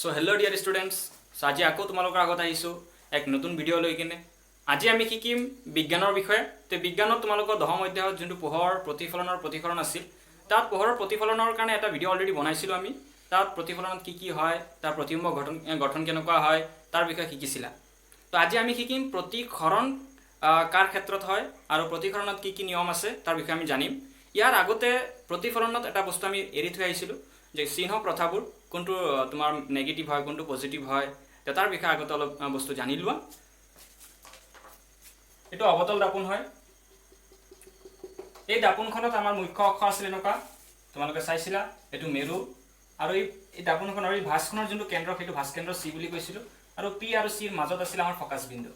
सो hello dear students. So आज आको तुम्हालोकर आगत आहिছোঁ एक नतुन भिडिओ লৈ কিনে। আজি আমি শিকিম বিজ্ঞানৰ বিষয়ে। তো বিজ্ঞানত তোমালোকৰ দশম অধ্যায়ত যোনটো পোহৰ প্ৰতিফলনৰ প্ৰতিসৰণ আছিল, তাত পোহৰৰ প্ৰতিফলনৰ কাৰণে এটা ভিডিঅ' অলৰেডি বনাইছিলোঁ আমি। তাত প্ৰতিফলনত কি হয়, তাৰ প্ৰতিবিম্ব গঠন কেনেকুৱা হয়, তাৰ বিষয়ে শিকিছিলা। তো আজি আমি শিকিম প্ৰতিসৰণ কাৰ ক্ষেত্ৰত হয় আৰু প্ৰতিসৰণত কি নিয়ম আছে তাৰ বিষয়ে আমি জানিম। ইয়াৰ আগতে প্ৰতিফলনত এটা বস্তু আমি এৰি থৈ আহিছিলোঁ যে চিহ্ন প্ৰথাবোৰ কোনটো তোমাৰ নেগেটিভ হয়, কোনটো পজিটিভ হয়, তাৰ বিষয়ে আগতে অলপ বস্তু জানি লোৱা। এইটো অৱতল দাপোন হয়। এই দাপোনখনত আমাৰ মুখ্য অক্ষ আছিল এনেকুৱা, তোমালোকে চাইছিলা। এইটো মেৰু আৰু এই দাপোনখনৰ এই ভাঁজখনৰ যোনটো কেন্দ্ৰ সেইটো ভাঁজ কেন্দ্ৰ চি বুলি কৈছিলোঁ, আৰু পি আৰু চিৰ মাজত আছিল আমাৰ ফকাছ বিন্দু।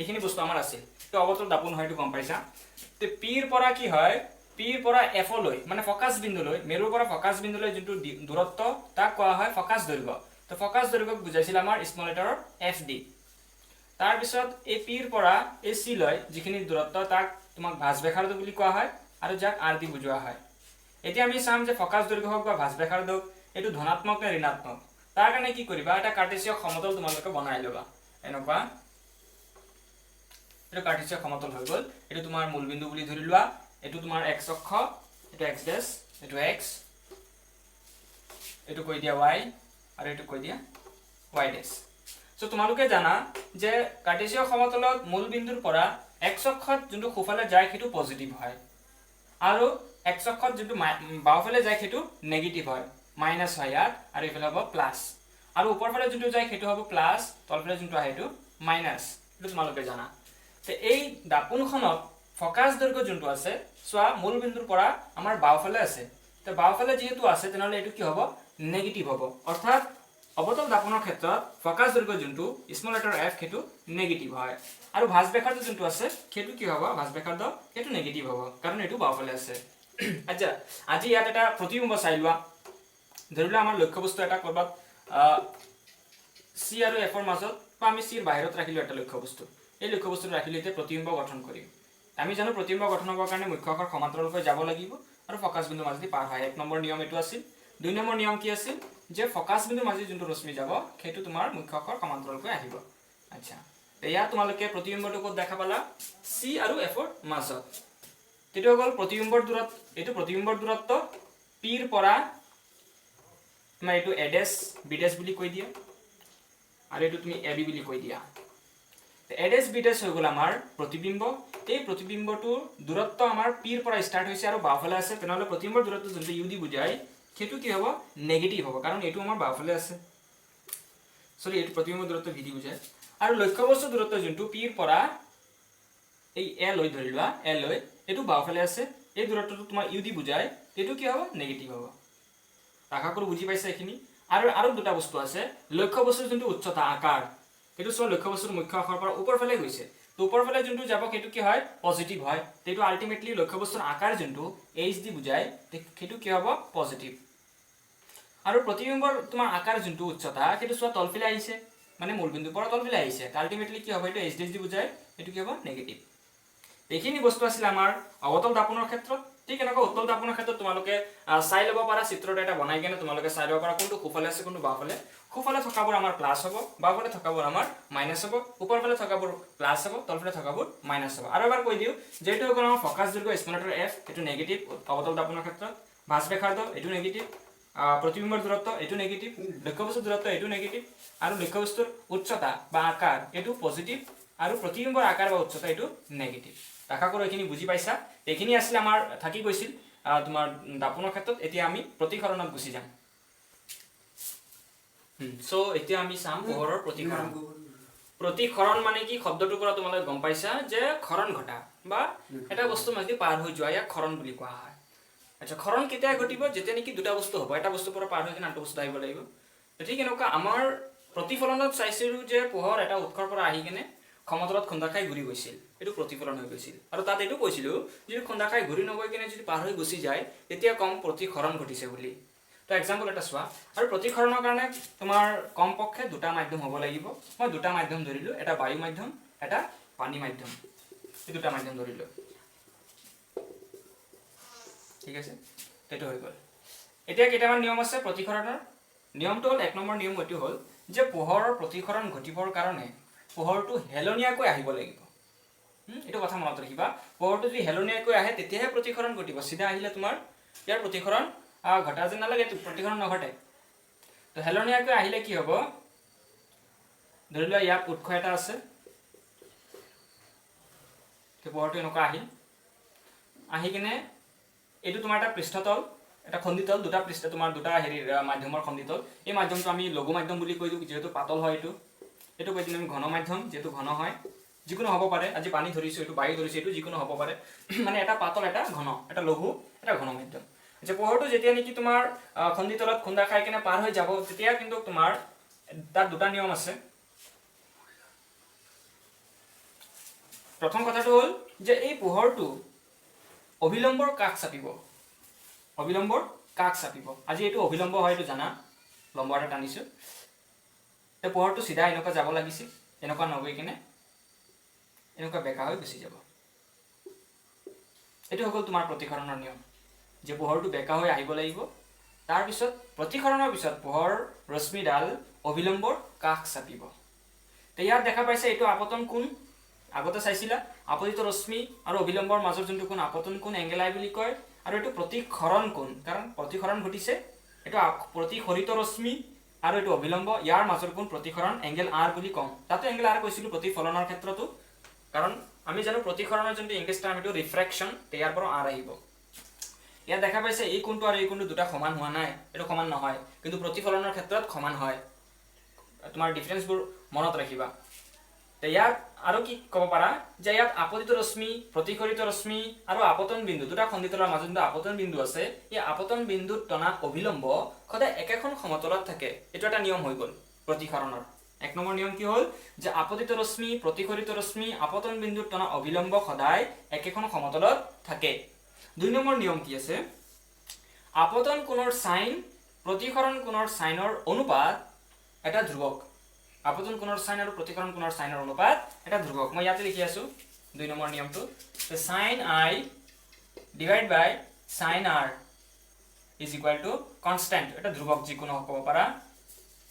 এইখিনি বস্তু আমাৰ আছিল। এইটো অৱতল দাপোন হয়, এইটো গম পাইছা। তো পিৰ পৰা কি হয়, পিৰ পৰা এফলৈ মানে ফকাছ বিন্দুলৈ, মেৰুৰ পৰা ফকাছ বিন্দুলৈ যোনটো দূৰত্ব তাক কোৱা হয় ফকাছ দৈৰ্ঘ্য। তো ফকাছ দৈৰ্ঘ্যক বুজাইছিল আমাৰ স্মল লেটাৰৰ এফ ডি। তাৰপিছত এই পিৰ পৰা এই চি লৈ যিখিনি দূৰত্ব তাক তোমাক ভাঁজ ব্যাসাৰ্ধ বুলি কোৱা হয় আৰু যাক আৰ দি বুজোৱা হয়। এতিয়া আমি চাম যে ফকাছ দৈৰ্ঘ্য হওক বা ভাঁজ ব্যাসাৰ্ধ হওক এইটো ধনাত্মক নে ঋণাত্মক। তাৰ কাৰণে কি কৰিবা, এটা কাৰ্টেছিয় সমতল তোমালোকে বনাই ল'বা। এনেকুৱা এইটো কাৰ্টেছিয় সমতল হৈ গ'ল। এইটো তোমাৰ মূলবিন্দু বুলি ধৰি লোৱা। এইটো তোমাৰ এক্স অক্ষ, এইটো এক্স ডেছ, এইটো এক্স, এইটো কৈ দিয়া ৱাই আৰু এইটো কৈ দিয়া ৱাই ডেছ। সো তোমালোকে জানা যে কাৰ্টেছিয় সমতলত মূলবিন্দুৰ পৰা এক্স অক্ষত যোনটো সোঁফালে যায় সেইটো পজিটিভ হয়, আৰু এক্স অক্ষত যোনটো বাওঁফালে যায় সেইটো নেগেটিভ হয়, মাইনাছ হয় ইয়াত, আৰু এইফালে হ'ব প্লাছ। আৰু ওপৰফালে যোনটো যায় সেইটো হ'ব প্লাছ, তলফালে যোনটো আহে সেইটো মাইনাছ। এইটো তোমালোকে জানা। তো এই দাপোনখনত ফকাছ দৈৰ্ঘ্য যোনটো আছে, চোৱা মূলবিন্দুৰ পৰা আমাৰ বাওঁফালে আছে। তো বাওঁফালে যিহেতু আছে তেনেহ'লে এইটো কি হ'ব, নেগেটিভ হ'ব। অৰ্থাৎ অৱতল দাপোনৰ ক্ষেত্ৰত ফকাছ দৈৰ্ঘ্য যোনটো স্মল লেটাৰ এফ সেইটো নেগেটিভ হয়, আৰু ভাঁজ ব্যাসাৰ্ধ যোনটো আছে সেইটো কি হ'ব, ভাঁজ ব্যাসাৰ্ধ সেইটো নেগেটিভ হ'ব, কাৰণ এইটো বাওঁফালে আছে। আচ্ছা, আজি ইয়াত এটা প্ৰতিবিম্ব চাই লোৱা। ধৰি লোৱা আমাৰ লক্ষ্যবস্তু এটা ক'ৰবাত চি আৰু এফৰ মাজত, বা আমি চিৰ বাহিৰত ৰাখিলোঁ এটা লক্ষ্যবস্তু। এই লক্ষ্যবস্তুটো ৰাখিলে এতিয়া প্ৰতিবিম্ব গঠন কৰিম। আমি জানো প্ৰতিবিম্ব গঠন হ'বৰ কাৰণে মুখ্য অক্ষৰ সমান্তৰালকৈ যাব লাগিব আৰু ফকাছ বিন্দুৰ মাজেদি পাৰ হয়। 1 নম্বৰ নিয়ম এইটো আছিল। 2 নম্বৰ নিয়ম কি আছিল, যে ফকাছ বিন্দুৰ মাজেদি যোনটো ৰশ্মি যাব সেইটো তোমাৰ মুখ্য অক্ষৰ সমান্তৰালকৈ আহিব। আচ্ছা, ইয়াত তোমালোকে প্ৰতিবিম্বটো ক'ত দেখা পালা, চি আৰু এফৰ মাজত। এইটো হৈ গ'ল প্ৰতিবিম্বৰ দূৰত্ব। এইটো প্ৰতিবিম্বৰ দূৰত্ব পিৰ পৰা তোমাৰ এইটো এ ডেছ বি ডেছ বুলি কৈ দিয়া, আৰু এইটো তুমি এ বি বুলি কৈ দিয়া। এ ডেছ বি ডেছ হৈ গ'ল আমাৰ প্ৰতিবিম্ব। এই প্ৰতিবিম্বটোৰ দূৰত্ব আমাৰ পিৰ পৰা ষ্টাৰ্ট হৈছে আৰু বাওঁফালে আছে, তেনেহ'লে প্ৰতিবিম্বৰ দূৰত্ব যোনটো ইউ দি বুজায় সেইটো কি হ'ব, নেগেটিভ হ'ব, কাৰণ এইটো আমাৰ বাওঁফালে আছে। সৰি, এইটো প্ৰতিবিম্বৰ দূৰত্ব ভি দি বুজায়। আৰু লক্ষ্যবস্তুৰ দূৰত্ব যোনটো পিৰ পৰা এই এ লৈ ধৰি লোৱা, এ লৈ এইটো বাওঁফালে আছে, এই দূৰত্বটো তোমাৰ ইউ দি বুজায়, এইটো কি হ'ব, নেগেটিভ হ'ব। আশা কৰোঁ বুজি পাইছা এইখিনি। আৰু দুটা বস্তু আছে, লক্ষ্যবস্তুৰ যোনটো উচ্চতা আকাৰ, সেইটো চোৱা লক্ষ্যবস্তুৰ মুখ্য অক্ষৰ পৰা ওপৰফালে গৈছে, তো ওপৰফালে যোনটো যাব সেইটো কি হয়, পজিটিভ হয়। সেইটো আল্টিমেটলি লক্ষ্যবস্তুৰ আকাৰ যোনটো এইচ দি বুজায় সেইটো কি হ'ব, পজিটিভ। আৰু প্ৰতিবিম্বৰ তোমাৰ আকাৰ যোনটো উচ্চতা সেইটো চোৱা তলফালে আহিছে, মানে মূলবিন্দুৰ পৰা তলফালে আহিছে, আল্টিমেটলি কি হ'ব, এইটো এইচ ডি দি বুজায়, এইটো কি হ'ব, নেগেটিভ। এইখিনি বস্তু আছিল আমাৰ অৱতল দাপোনৰ ক্ষেত্ৰত। ঠিক এনেকৈ উত্তল দাপোনৰ ক্ষেত্ৰত তোমালোকে চাই ল'ব পাৰা, চিত্ৰটো এটা বনাই কেনে তোমালোকে চাই ল'ব পাৰা কোনটো সোঁফালে আছে কোনটো বাওঁফালে। সোঁফালে থকাবোৰ আমাৰ প্লাছ হ'ব, বাওঁফালে থকাবোৰ আমাৰ মাইনাছ হ'ব, ওপৰফালে থকাবোৰ প্লাছ হ'ব, তলফালে থকাবোৰ মাইনাছ হ'ব। আৰু এবাৰ কৈ দিওঁ যে এইটো হৈ গ'ল আমাৰ ফকাছ দৈৰ্ঘ্য স্মল লেটাৰ এফ, এইটো নেগেটিভ অৱতল দাপোনৰ ক্ষেত্ৰত। ভাঁজ ব্যাসাৰ্ধ এইটো নেগেটিভ, প্ৰতিবিম্বৰ দূৰত্ব এইটো নেগেটিভ, লক্ষ্যবস্তুৰ দূৰত্ব এইটো নেগেটিভ, আৰু লক্ষ্যবস্তুৰ উচ্চতা বা আকাৰ এইটো পজিটিভ, আৰু প্ৰতিবিম্বৰ আকাৰ বা উচ্চতা এইটো নেগেটিভ। আশা কৰোঁ এইখিনি বুজি পাইছা। এইখিনি আছিল আমাৰ থাকি গৈছিল তোমাৰ দাপোনৰ ক্ষেত্ৰত। এতিয়া আমি প্ৰতিসৰণত গুচি যাম। সো এতিয়া আমি চাম পোহৰৰ প্ৰতিসৰণ। প্ৰতিসৰণ মানে কি, শব্দটোৰ পৰা তোমালোকে গম পাইছা যে খৰণ ঘটা বা এটা বস্তু মাজেদি পাৰ হৈ যোৱা, ইয়াক খৰণ বুলি কোৱা হয়। আচ্ছা, খৰণ কেতিয়া ঘটিব, যেতিয়া নেকি দুটা বস্তু হ'ব, এটা বস্তুৰ পৰা পাৰ হৈ কিনে আনটো বস্তু আহিব লাগিব। ঠিক এনেকুৱা আমাৰ প্ৰতিফলনত চাইছিলোঁ যে পোহৰ এটা উৎসৰ পৰা আহি কিনে সমতলত খুন্দা খাই ঘূৰি গৈছিল, এইটো প্ৰতিফলন হৈ গৈছিল। আৰু তাত এইটো কৈছিলোঁ যদি খুন্দা খাই ঘূৰি নগৈ কিনে যদি পাৰ হৈ গুচি যায় তেতিয়া কম প্ৰতিসৰণ ঘটিছে বুলি। তো এক্সাম্পল এটা চোৱা। আৰু প্ৰতিসৰণৰ কাৰণে তোমাৰ কমপক্ষে দুটা মাধ্যম হ'ব লাগিব। মই দুটা মাধ্যম ধৰিলোঁ, এটা বায়ু মাধ্যম, এটা পানী মাধ্যম। এই দুটা মাধ্যম ধৰিলোঁ, ঠিক আছে, সেইটো হৈ গ'ল। এতিয়া কেইটামান নিয়ম আছে প্ৰতিসৰণৰ। নিয়মটো হ'ল 1 নম্বৰ নিয়ম এইটো হ'ল যে পোহৰৰ প্ৰতিসৰণ ঘটিবৰ কাৰণে পোহৰটো হেলনীয়াকৈ আহিব লাগিব। এইটো কথা মনত ৰাখিবা, পোহৰটো যদি হেলনীয়াকৈ আহে তেতিয়াহে প্ৰতিসৰণ ঘটিব। চিধা আহিলে তোমাৰ ইয়াৰ প্ৰতিসৰণ ঘটা যেন নালাগে, প্ৰতিসৰণ নঘটে। তো হেলনীয়াকৈ আহিলে কি হ'ব, ধৰি লোৱা ইয়াত উৎস এটা আছে, পোহৰটো এনেকুৱা আহিল, আহি কিনে এইটো তোমাৰ এটা পৃষ্ঠতল, এটা খণ্ডিতল, দুটা পৃষ্ঠ, তোমাৰ দুটা হেৰিৰ মাধ্যমৰ খণ্ডিতল। এই মাধ্যমটো আমি লঘু মাধ্যম বুলি কৈ দিওঁ, যিহেতু পাতল হয়। এইটো কৈ দিওঁ আমি ঘন মাধ্যম, যিহেতু ঘন হয়। যিকোনো হ'ব পাৰে, আজি পানী ধৰিছোঁ, এইটো বায়ু ধৰিছোঁ, এইটো যিকোনো হ'ব পাৰে। মানে এটা পাতল, এটা ঘন, এটা লঘু, এটা ঘন মাধ্যম। যে পোহৰটো যেতিয়া নেকি তোমাৰ খণ্ডিতলত খুন্দা খাই কিনে পাৰ হৈ যাব, তেতিয়া কিন্তু তোমাৰ তাত দুটা নিয়ম আছে। প্ৰথম কথাটো হ'ল যে এই পোহৰটো অভিলম্বৰ কাষ চাপিব, অভিলম্বৰ কাষ চাপিব। আজি এইটো অভিলম্ব হয়, এইটো জানা, লম্ব এটা টানিছোঁ। এই পোহৰটো চিধা এনেকুৱা যাব লাগিছিল, এনেকুৱা নগৈ কিনে এনেকুৱা বেকা হৈ গুচি যাব। এইটো হৈ গ'ল তোমাৰ প্ৰতিসৰণৰ নিয়ম, যে পোহৰটো বেকা হৈ আহিব লাগিব। তাৰপিছত প্ৰতিসৰণৰ পিছত পোহৰ ৰশ্মিডাল অভিলম্বৰ কাষ চাপিব। তো ইয়াত দেখা পাইছে এইটো আপতন কোণ, আগতে চাইছিলা আপতিত ৰশ্মি আৰু অভিলম্বৰ মাজৰ যোনটো কোণ আপতন কোণ, এংগেল আই বুলি কয়। আৰু এইটো প্ৰতিসৰণ কোণ, কাৰণ প্ৰতিসৰণ ঘটিছে। এইটো প্ৰতিসৰিত ৰশ্মি আৰু এইটো অভিলম্ব, ইয়াৰ মাজৰ কোণ প্ৰতিসৰণ, এংগেল আৰ বুলি কওঁ। তাতো এংগেল আৰ কৈছিলোঁ প্ৰতিফলনৰ ক্ষেত্ৰতো, কাৰণ আমি জানো প্ৰতিসৰণৰ যোনটো ইংলিছ টাৰ্ম এইটো ৰিফ্ৰেকশ্যন, ইয়াৰ পৰা আৰ আহিব। ইয়াত দেখা পাইছে এই কোণটো আৰু এই কোণটো দুটা সমান হোৱা নাই, এইটো সমান নহয়, কিন্তু প্ৰতিফলনৰ ক্ষেত্ৰত সমান হয়। তোমাৰ ডিফাৰেন্সবোৰ মনত ৰাখিবা। তো ইয়াত আৰু কি ক'ব পাৰা, যে ইয়াত আপতিত ৰশ্মি, প্ৰতিসৰিত ৰশ্মি আৰু আপতন বিন্দু, দুটা খণ্ডিতলৰ মাজত যোনটো আপতন বিন্দু আছে, এই আপতন বিন্দুত টনা অভিলম্ব সদায় একেখন সমতলত থাকে। এইটো এটা নিয়ম হৈ গ'ল প্ৰতিসৰণৰ। 1 নম্বৰ নিয়ম কি হ'ল, যে আপতিত ৰশ্মি, প্ৰতিসৰিত ৰশ্মি, আপতন বিন্দুত টনা অভিলম্ব সদায় একেখন সমতলত থাকে। 2 নম্বৰ নিয়ম কি আছে, আপতন কোণৰ সাইন প্ৰতিসৰণ কোণৰ সাইনৰ অনুপাত এটা ধ্ৰুৱক। আপতন কোণৰ সাইন আৰু প্ৰতিসৰণ কোণৰ সাইনৰ অনুপাত এটা ধ্ৰুৱক। মই ইয়াতে লিখি আছো 2 নম্বৰ নিয়মটো, sine i divide by sine r is equal to constant. এটা ধ্ৰুৱক যিকোনো ক'ব পাৰা।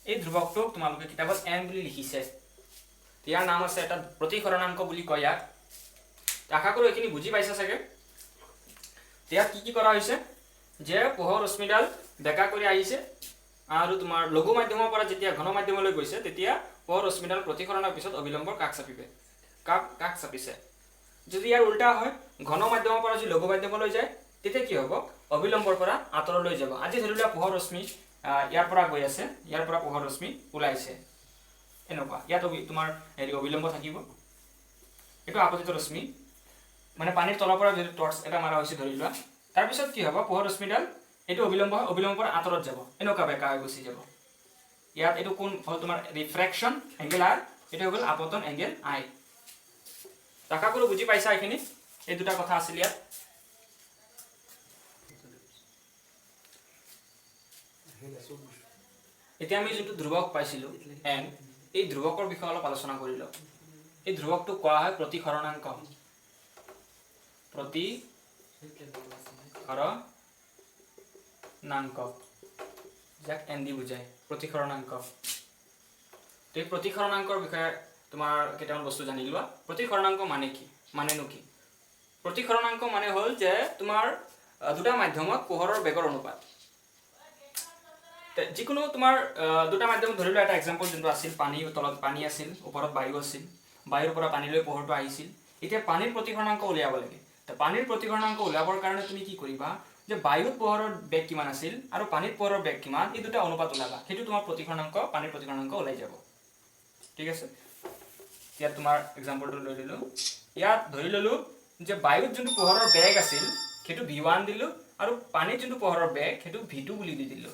এই ধ্ৰুৱকটোক তোমালোকে কিতাপত এম বুলি লিখিছে। ইয়াৰ নাম আছে, এটা প্ৰতিসৰণাংক বুলি কয় ইয়াক। আশা কৰোঁ এইখিনি বুজি পাইছা চাগে। ইয়াত কি কৰা হৈছে, যে পোহৰ ৰশ্মিডাল বেকা কৰি আহিছে আৰু তোমাৰ লঘু মাধ্যমৰ পৰা যেতিয়া ঘন মাধ্যমলৈ গৈছে, তেতিয়া পোহৰ ৰশ্মিডাল প্ৰতিসৰণৰ পিছত অভিলম্বৰ কাষ চাপিবে, কাষ চাপিছে। যদি ইয়াৰ উল্টা হয়, ঘন মাধ্যমৰ পৰা যদি লঘু মাধ্যমলৈ যায়, তেতিয়া কি হ'ব, অভিলম্বৰ পৰা আঁতৰলৈ যাব। আজি ধৰি লোৱা পোহৰ ৰশ্মি ইয়াৰ পৰা গৈ আছে, ইয়াৰ পৰা পোহৰ ৰশ্মি ওলাইছে, এনেকুৱা ইয়াত তোমাৰ হেৰি অভিলম্ব থাকিব। এইটো আপতিত ৰশ্মি, মানে পানীৰ তলৰ পৰা যদি টৰ্চ এটা মাৰা হৈছে ধৰি লোৱা, তাৰপিছত কি হ'ব, পোহৰ ৰশ্মিডাল এইটো অভিলম্বৰ পৰা আঁতৰত যাব, এনেকুৱা বেকা হৈ গুচি যাব। ইয়াত এইটো কোন হ'ল তোমাৰ ৰিফ্ৰেকশ্যন, এংগেল আৰ, এইটো হৈ গ'ল আপতন, এংগেল আই। আশা কৰোঁ বুজি পাইছা এইখিনি। এই দুটা কথা আছিল ইয়াত। এতিয়া আমি যোনটো ধ্ৰুৱক পাইছিলোঁ এন, এই ধ্ৰুৱকৰ বিষয়ে অলপ আলোচনা কৰি লওঁ। এই ধ্ৰুৱকটোক কোৱা হয় প্ৰতিসৰণাংক, প্ৰতিসৰণাংক, যাক এন দি বুজায়, প্ৰতিসৰণাংক। তো এই প্ৰতিসৰণাংকৰ বিষয়ে তোমাৰ কেইটামান বস্তু জানি লোৱা। প্ৰতিসৰণাংক মানে কি, মানেনো কি? প্ৰতিসৰণাংক মানে হ'ল যে তোমাৰ দুটা মাধ্যমত পোহৰৰ বেগৰ অনুপাত। যিকোনো তোমাৰ দুটা মাধ্যমত ধৰি লোৱা, এটা এক্সাম্পল যোনটো আছিল, পানীৰ তলত পানী আছিল, ওপৰত বায়ু আছিল, বায়ুৰ পৰা পানীলৈ পোহৰটো আহিছিল। এতিয়া পানীৰ প্ৰতিসৰণাংক উলিয়াব লাগে। তো পানীৰ প্ৰতিসৰণাংক উলিয়াবৰ কাৰণে তুমি কি কৰিবা, যে বায়ুত পোহৰৰ বেগ কিমান আছিল আৰু পানীত পোহৰৰ বেগ কিমান, এই দুটা অনুপাত ওলাবা। সেইটো তোমাৰ প্ৰতিসৰণাংক, পানীৰ প্ৰতিসৰণাংক ওলাই যাব। ঠিক আছে, ইয়াত তোমাৰ এক্সাম্পলটো লৈ দিলোঁ। ইয়াত ধৰি ল'লোঁ যে বায়ুত যোনটো পোহৰৰ বেগ আছিল সেইটো v1 দিলোঁ, আৰু পানীত যোনটো পোহৰৰ বেগ সেইটো v2 বুলি দি দিলোঁ।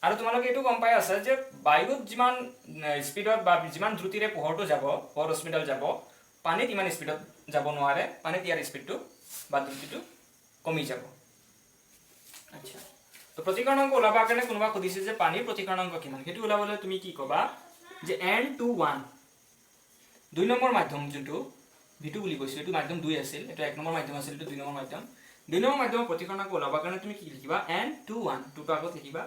আৰু তোমালোকে এইটো গম পাই আছা যে বায়ুত যিমান স্পীডত বা যিমান দ্ৰুতিৰে পোহৰটো যাব, পোহৰ ৰশ্মিডাল যাব, পানীত ইমান স্পীডত যাব নোৱাৰে। পানীত ইয়াৰ স্পীডটো বা দ্ৰুতিটো কমি যাব। আচ্ছা, তো প্ৰতিসৰণাংক ওলাবৰ কাৰণে কোনোবা সুধিছে যে পানীৰ প্ৰতিসৰণাংক কিমান, সেইটো ওলাবলৈ তুমি কি ক'বা, যে n/1, 2 নম্বৰ মাধ্যম যোনটো v2 বুলি কৈছোঁ, এইটো মাধ্যম 2 আছিল, এইটো 1 নম্বৰ মাধ্যম আছিল, এইটো 2 নম্বৰ মাধ্যম। 2 নম্বৰ মাধ্যমৰ প্ৰতিসৰণাংক ওলাবৰ কাৰণে তুমি কি লিখিবা, n/1, 2টো আগত লিখিবা,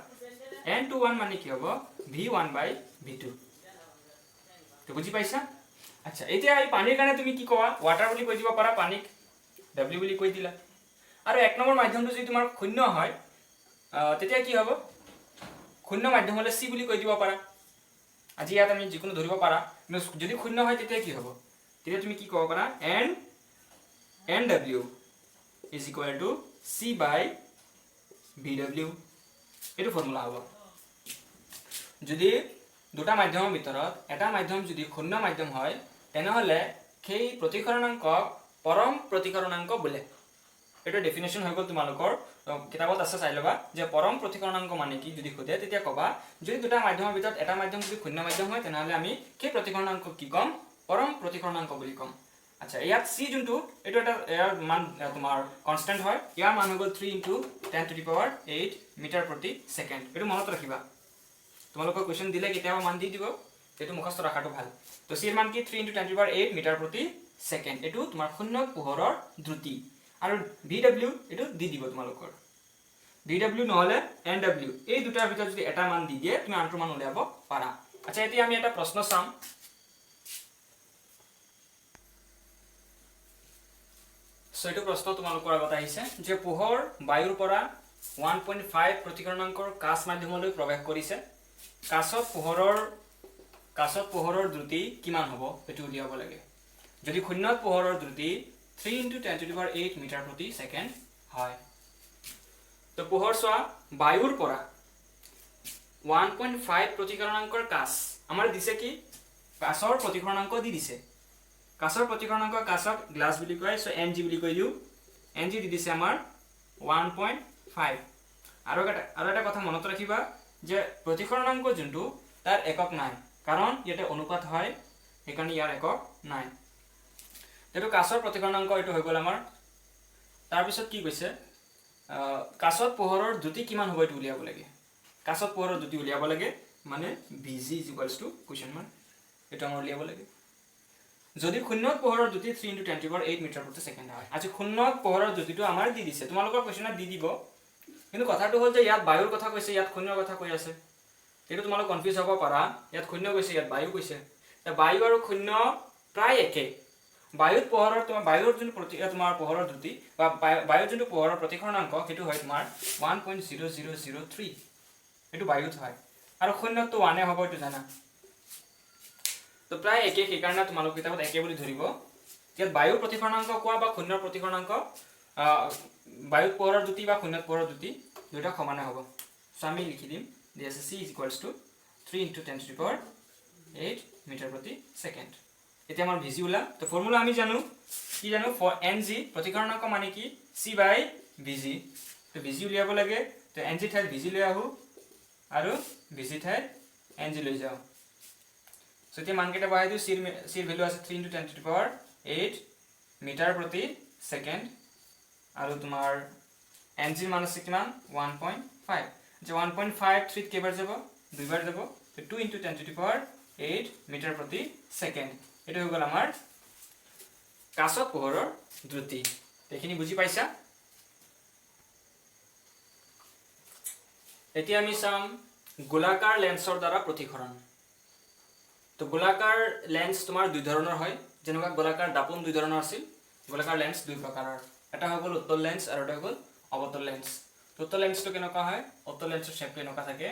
n21 মানে কি হ'ব v1/v2 তো বুজি পাইছা আচ্ছা এতিয়া এই পানীৰ কাৰণে তুমি কি কোৱা ওয়াটাৰ বুলি কৈ দিব পাৰা পানীক w বুলি কৈ দিলা আৰু এক নম্বৰ মাধ্যমটো যদি তোমাৰ শূন্য হয় তেতিয়া কি হ'ব শূন্য মাধ্যম হলে c বুলি কৈ দিব পাৰা আজি ইয়াত আমি যিকোনো ধৰিব পাৰা যদি শূন্য হয় তেতিয়া কি হ'ব তেতিয়া তুমি কি ক'ব পাৰা nw is equal to c/vw এটো ফৰ্মুলা হ'ব যদি দুটা মাধ্যমৰ ভিতৰত এটা মাধ্যম যদি শূন্য মাধ্যম হয় তেনেহলে সেই প্ৰতিকৰণাংকক পৰম প্ৰতিকৰণাংক বোলে এটা ডেফিনেশন হৈ গ'ল তোমালোকৰ কিতাপত আছে চাই লবা যে পৰম প্ৰতিকৰণাংক মানে কি যদি খুদে তেতিয়া কবা যদি দুটা মাধ্যমৰ ভিতৰত এটা মাধ্যম যদি শূন্য মাধ্যম হয় তেনেহলে আমি কি প্ৰতিকৰণাংক কি কম পৰম প্ৰতিকৰণাংক বুলি কম আচ্ছা ইয়াত c যোনটো এটো এটা ইয়াৰ মান তোমাৰ কনস্ট্যান্ট হয় ইয়াৰ মান হৈ গ'ল 3 * 10⁸ মিটাৰ প্ৰতি সেকেন্ড এটো মনত ৰাখিবা তোমালোকৰ কোৱেশ্চন দিলে কেতিয়াবা মান দি দিব এটো মুখস্থ ৰাখাটো ভাল তো c এৰ মান কি 3 * 10⁸ মিটাৰ প্ৰতি সেকেন্ড এটো তোমাৰ শূন্য পোহৰৰ দ্ৰুতি আৰু vw এটো দি দিব তোমালোকৰ vw নহলে nw এই দুটাৰ ভিতৰত যদি এটা মান দি দিয়ে তুমি আনটো মান উলিয়াব পাৰা আচ্ছা এতিয়া আমি এটা প্ৰশ্ন চাম সৈটো প্ৰশ্ন তোমালোকৰ আগত আহিছে যে পোহৰ বায়ুৰ পৰা 1.5 প্ৰতিকৰণাংকৰ কাচ মাধ্যমলৈ প্ৰৱেশ কৰিছে কাচত পোহৰৰ দ্ৰুতি কিমান হ'ব এটো উলিয়াব লাগে যদি শূন্যত পোহৰৰ দ্ৰুতি 3 * 10⁸ মিটাৰ প্ৰতি সেকেন্ড হয় তো পোহৰ সোৱা বায়ুৰ পৰা 1.5 প্ৰতিকৰণাংকৰ কাচ আমাৰ দিছে কি কাচৰ প্ৰতিকৰণাংক দি দিছে কাচৰ প্ৰতিকৰণাংক কাচক গ্লাস বুলি কয় সো mg বুলি কৈ দিও mg দি দিছে আমাৰ 1.5 আৰু এটা কথা মনত ৰাখিবা যে প্ৰতিকৰণাংক যোনটো তাৰ একক নাই কাৰণ ইয়াতে অনুপাত হয় সেইকাৰণে ইয়াৰ একক নাই তেটো কাচৰ প্ৰতিকৰণাংক এটো হৈ গ'ল আমাৰ তাৰ পিছত কি কৈছে কাচত পোহৰৰ দ্ৰুতি কিমান হ'ব এটো উলিয়াব লাগে কাচত পোহৰৰ দ্ৰুতি উলিয়াব লাগে মানে vg question mark এটো আমাৰ উলিয়াব লাগে যদি শূন্যত পোহৰৰ দ্ৰুতি 3 * 10⁸ মিটাৰ প্ৰতি সেকেন্ড হয় আজি শূন্যত পোহৰৰ দ্ৰুতিটো আমাৰ দি দিছে তোমালোকৰ কোৱেশ্চনত দি দিব কিন্তু কথাটো হ'ল যে ইয়াত বায়ুৰ কথা কৈছে ইয়াত শূন্যৰ কথা কৈ আছে এটো তোমালোক কনফিউজ হ'ব পাৰা ইয়াত শূন্য কৈছে ইয়াত বায়ু কৈছে তে বায়ু আৰু শূন্য প্ৰায় একে বায়ুত পোহৰৰ বায়ুৰ যোন তোমাৰ পোহৰৰ দ্ৰুতি বা বায়ুৰ যোনটো পোহৰৰ প্ৰতিকৰণাংক হেতু হয় তোমাৰ 1.0003 এটো বায়ুত হয় আৰু শূন্যটো 1 হ'ব এটো জানা তো প্ৰায় একে সেইকাৰণে তোমালোক কিতাপত একে বুলি ধৰিব ইয়াত বায়ুৰ প্ৰতিকৰণাংক কোৱা বা শূন্যৰ প্ৰতিকৰণাংক বায়ুত পোহৰৰ দ্ৰুতি বা শূন্যত পোহৰৰ দ্ৰুতি দুটা সমান হ'ব সো আমি লিখি দিম this c = 3 * 10⁸ মিটাৰ প্ৰতি সেকেন্ড এতিয়া আমাৰ vg উলা তো ফৰ্মুলা আমি জানো কি জানো for ng প্ৰতিকৰণাংক মানে কি c/vg তো vg উলিয়াব লাগে তো ng ঠাইত vg লৈ আহো আৰু vg ঠাইত ng লৈ যাও সো এতিয়া মান কেটা বহাই দিও c এর ভ্যালু আছে 3 * 10⁸ মিটাৰ প্ৰতি সেকেন্ড আৰু তোমাৰ ng এৰ মান আছে কিমান 1.5 যে 1.5 3 কেবাৰ যাব দুইবাৰ যাব তো 2 * 10⁸ মিটাৰ প্ৰতি সেকেন্ড এটো হৈ গ'ল আমাৰ কাচত পোহৰৰ দ্ৰুতি এইখিনি বুজি পাইছা এতিয়া আমি চাম গোলাকাৰ লেন্সৰ দ্বাৰা প্ৰতিসৰণ তো গোলাকাৰ লেন্স তোমাৰ দুই ধৰণৰ হয় যেনেকুৱা গোলাকাৰ দাপন দুই ধৰণৰ আছিল গোলাকাৰ লেন্স দুই প্ৰকাৰৰ এটা হৈ গ'ল উত্তল লেন্স আৰু এটা হৈ গ'ল অবতল লেন্স উত্তল লেন্সটো কেনেকুৱা হয় উত্তল লেন্সৰ শেপটো এনেকুৱা থাকে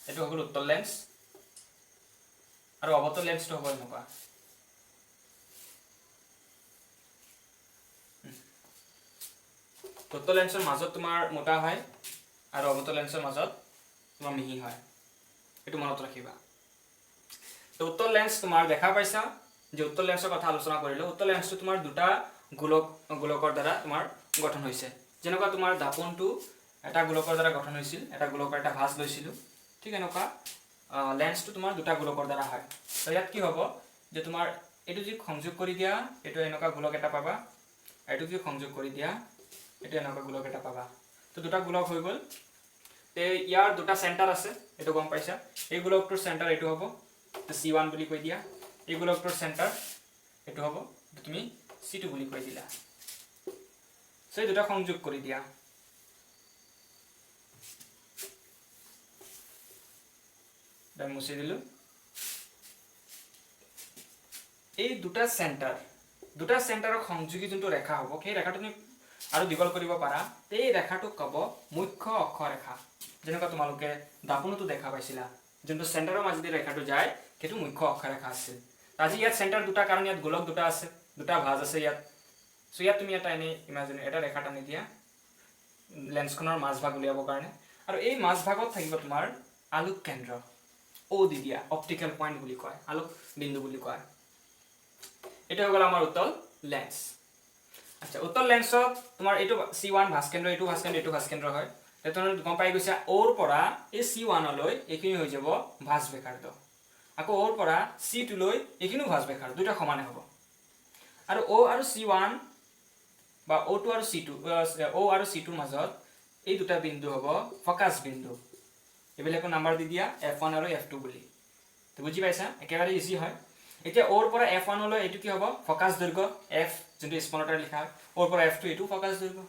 এটো হৈ গ'ল উত্তল লেন্স আৰু অবতল লেন্সটো হ'ব এনেকুৱা উত্তল লেন্সৰ মাজত তোমাৰ মোটা হয় আৰু অবতল লেন্সৰ মাজত তোমাৰ মিহি হয় এটো মনত ৰাখিবা তো উত্তল লেন্স তোমাৰ দেখা পাইছা যে উত্তল লেন্সৰ কথা আলোচনা কৰিলো উত্তল লেন্সটো তোমাৰ দুটা গোলকৰ দ্বাৰা তোমাৰ গঠন হৈছে যেনেকুৱা তোমাৰ দাপনটো এটা গোলকৰ দ্বাৰা গঠন হৈছিল এটা গোলকৰ এটা ভাঁজ লৈছিলো ঠিক এনেকুৱা লেন্সটো তোমাৰ দুটা গোলকৰ দ্বাৰা হয় তো ইয়াত কি হ'ব যে তোমাৰ এটো যদি সংযোগ কৰি দিয়া এটো এনেকুৱা গোলক এটা পাবা এটো যদি সংযোগ কৰি দিয়া এটো এনেকুৱা গোলক এটা পাবা তো দুটা গোলক হৈ গ'ল তে ইয়াৰ দুটা সেন্টাৰ আছে এটো গম পাইছা এই গোলকটোৰ সেন্টাৰ এটো হ'ব তো c1 বুলি কৈ দিয়া এই গোলকটোৰ সেন্টাৰ এটো হ'ব তুমি c2 বুলি কৈ দিলা সো এই দুটা সংযোগ কৰি দিয়া আমি মুছি দিলো এই দুটা সেন্টাৰৰ সংযোগী যোনটো ৰেখা হ'ব সেই ৰেখাটো তুমি আৰু দীঘল কৰিব পাৰা এই ৰেখাটোক ক'ব মুখ্য অক্ষ ৰেখা যেনেকুৱা তোমালোকে দাপোনতো দেখা পাইছিলা যোনটো সেন্টাৰৰ মাজেদি ৰেখাটো যায় সেইটো মুখ্য অক্ষ ৰেখা আছে আজি ইয়াত সেন্টাৰ দুটা কাৰণ ইয়াত গোলক দুটা আছে দুটা ভাঁজ আছে ইয়াত সো ইয়াত তুমি এটা এনে ইমাজিন এটা ৰেখা টানি দিয়া লেন্সখনৰ মাজভাগ উলিয়াবৰ কাৰণে আৰু এই মাজভাগত থাকিব তোমাৰ আলোক কেন্দ্ৰ ও দি দিয়া অপটিকেল পইণ্ট বুলি কয় আলোক বিন্দু বুলি কয় এটা হৈ গ'ল আমাৰ উত্তল লেন্স আচ্ছা উত্তল লেন্সত তোমাৰ এইটো C1 ভাস্কেন্দ্ৰ এইটো ভাস্কেন্দ্ৰ এইটো ভাস্কেন্দ্ৰ হয় তেতনে গম পাই গৈছা ওৰ পৰা এই C1 লৈ এখিনি হৈ যাব ভাঁজ বেকাৰ্ড আকৌ ওৰ পৰা C2 লৈ এখিনো ভাঁজ বেকাৰ্ড দুটা সমানে হ'ব আৰু O আৰু C1 বা O2 আৰু C2 O আৰু C2 মাজত এই দুটা বিন্দু হ'ব ফোকাস বিন্দু এবিলাকৰ নাম্বাৰ দি দিয়া F1 আৰু F2 বুলি তো বুজি পাইছা একেবাৰে ইজি হয় এতিয়া ওৰ পৰা F1 লৈ এটো কি হ'ব ফোকাস দৈৰ্ঘ্য F যোনটো স্পনটাৰ লিখা হয় ওৰ পৰা F2 এটো ফোকাস দৈৰ্ঘ্য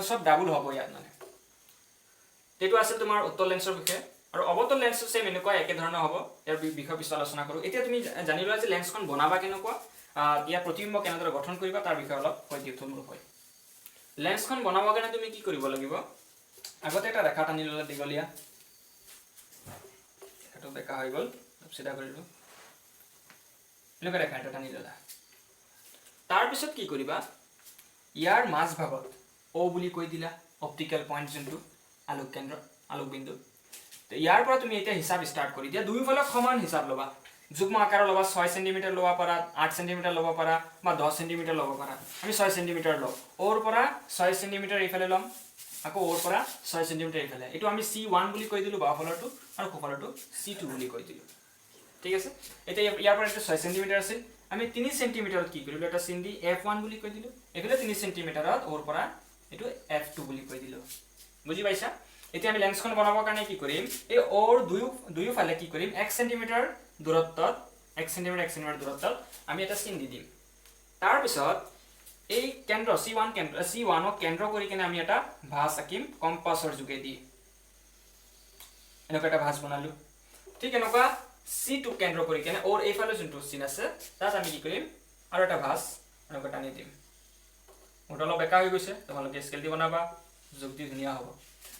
সব ডাবল হ'ব ইয়াত মানে এটো আছে তোমাৰ উত্তল লেন্সৰ বিষয়ে আৰু অবতল লেন্সৰ সেম এনেকুৱা একে ধৰণৰ হ'ব ইয়াৰ বিষয় পিছত আলোচনা কৰো এতিয়া তুমি জানিলা যে লেন্সখন বনাবা কেনেকুৱা ইয়াৰ প্ৰতিবিম্ব কেনেদৰে গঠন কৰিবা তাৰ বিষয়ে অলপ কৈ দিও থুলমূল হয় লেন্সখন বনাবৰ কাৰণে তুমি কি কৰিব লাগিব আগতে এটা ৰেখা টানি ললা দীঘলীয়া এটো বেকা হৈ গল সিধা কৰিলো এনেকুৱা ৰেখা এটা টানি ললা তাৰ পিছত কি কৰিবা ইয়াৰ মাঝ ভাগত O বুলি কৈ দিলা অপটিকেল পইণ্ট যোনটো আলোক কেন্দ্ৰ আলোক বিন্দু তো ইয়াৰ পৰা তুমি এটা হিসাব স্টাৰ্ট কৰি দিয়া দুইফালে সমান হিসাব লবা যুগ্ম আকাৰ লবা 6 সেমি লবা পাৰা 8 সেমি লবা পাৰা বা 10 সেমি লবা পাৰা আমি 6 সেমি লও ওৰ পৰা 6 সেমি ইফালে লম আকৌ ওৰ পৰা 6 সেমি ইফালে এটো আমি C1 বুলি কৈ দিলো বাফালৰটো আৰু কোফালৰটো C2 বুলি কৈ দিলো ঠিক আছে এটা ইয়াৰ পৰা এটা 6 সেমি আছে আমি 3 সেমিত কি কৰিলো এটা চিন দি F1 বুলি কৈ দিলো এফালে 3 সেমিত ওৰ পৰা এটো F2 বুলি কৈ দিলো বুজি পাইছা এতিয়া আমি লেন্সখন বনাবৰ কাৰণে কি কৰিম এই ওৰ দুয়ো ফালে কি কৰিম 1 সেমি দূৰত্বত 1 সেমি দূৰত্বত আমি এটা চিন দি দিম তাৰ পিছত এই কেন্দ্ৰ C1 ক কেন্দ্ৰ কৰি কিনে আমি এটা ভাঁজ আঁকিম কম্পাছৰ যোগেদি এনেকুৱা এটা ভাঁজ বনালো ঠিক এনেকুৱা C2 কেন্দ্ৰ কৰি কিনে ওৰ এইফালে যোনটো চিন আছে তাত আমি কি কৰিম আৰু এটা ভাঁজ এনেকুৱা টানি দিম মোটল বেকা হৈ গৈছে তোমালোকে স্কেল দি বনাবা যোগদি ধুনিয়া হ'ব